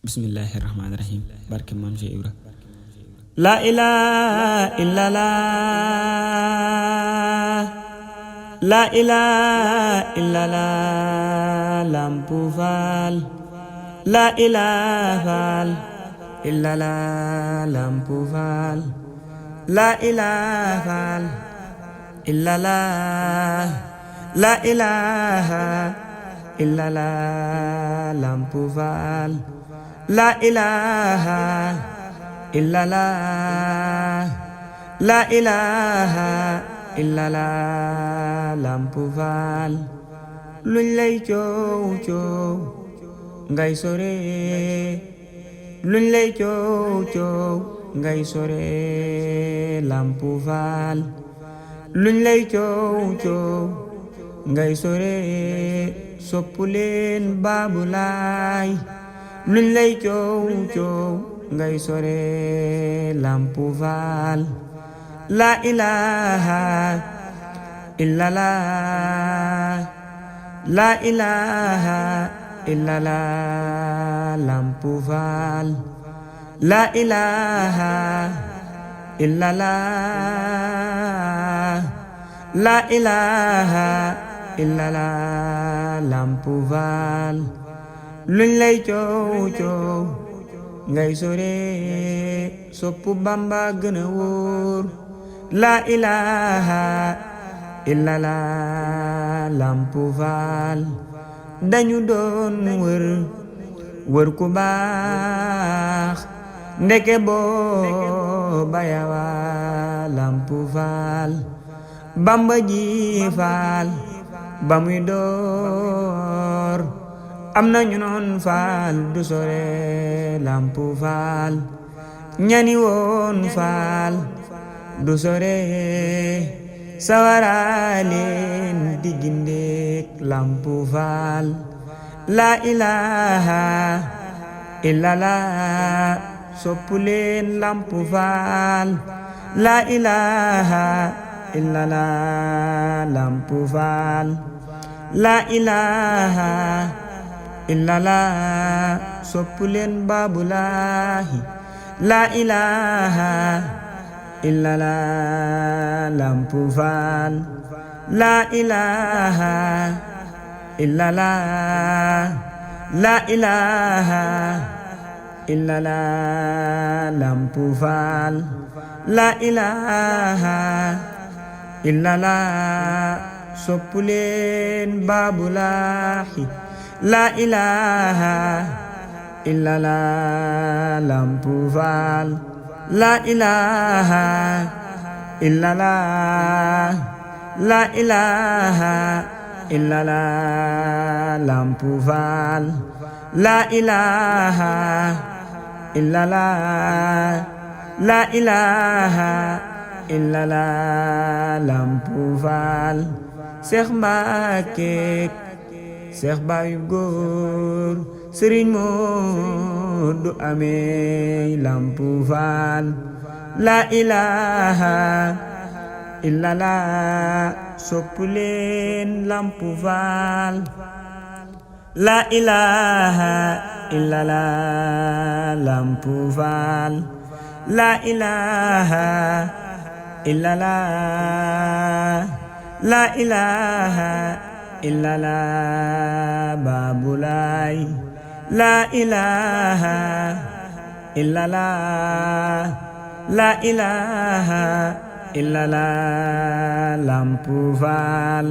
Bismillahirrahmanirrahim. Barke Maam Cheikh Ibra. La ilaha illallah, la ilaha illallah, Lampu Fall. La ilaha illallah, Lampu Fall. La ilaha illallah, la ilaha illallah, Lampu Fall. La ilaha illallah, la ilaha illallah, Lampu Fall. Luñ lay coow coow ngay sore, luñ lay coow coow ngay sore, Lampu Fall. Luñ lay coow coow ngay sore, soppu leen Baabu Laay. Luñ lay coow coow ngay sore, Lampu Fall. La ilaha illallah, la ilaha illallah, Lampu Fall. La ilaha illallah, la ilaha illallah, Lampu Fall. Luñ lay coow coow ngay sore, soppu Bamba gën a wóor. La ilaha illallah, Lampu Fall. Dañu doon wër ku baax, ndeke booba yawa, Lampu Fall. Bamba ji Fall ba muy door, am na ñu noon Fall du sore, Lampu Fall. ñani woon Fall du sore, sawara leen di gindeek, Lampu Fall. La ilaha illallah, soppu leen Lampu Fall. La ilaha illallah, Lampu Fall. La ilaha illallah, soppu leen Baabu Laay. La ilaha illallah, Lampu Fall. La ilaha illallah, la ilaha illallah, Lampu Fall. La ilaha illallah, soppu leen Baabu Laay. La ilaha illallah, Lampu Fall. La ilaha illallah, la ilaha illallah, Lampu Fall. La ilaha illallah, la ilaha illallah, Lampu Fall. Seex Mbàkke Seex Baayu Góor, Sëriñ Moodu Amey, Lampu Fall. La ilaha illallah, soppu leen Lampu Fall. La ilaha illallah, Lampu Fall. La ilaha illallah, la ilaha illallah, Baabu Laay. La ilaha illallah, la ilaha illallah, Lampu Fall.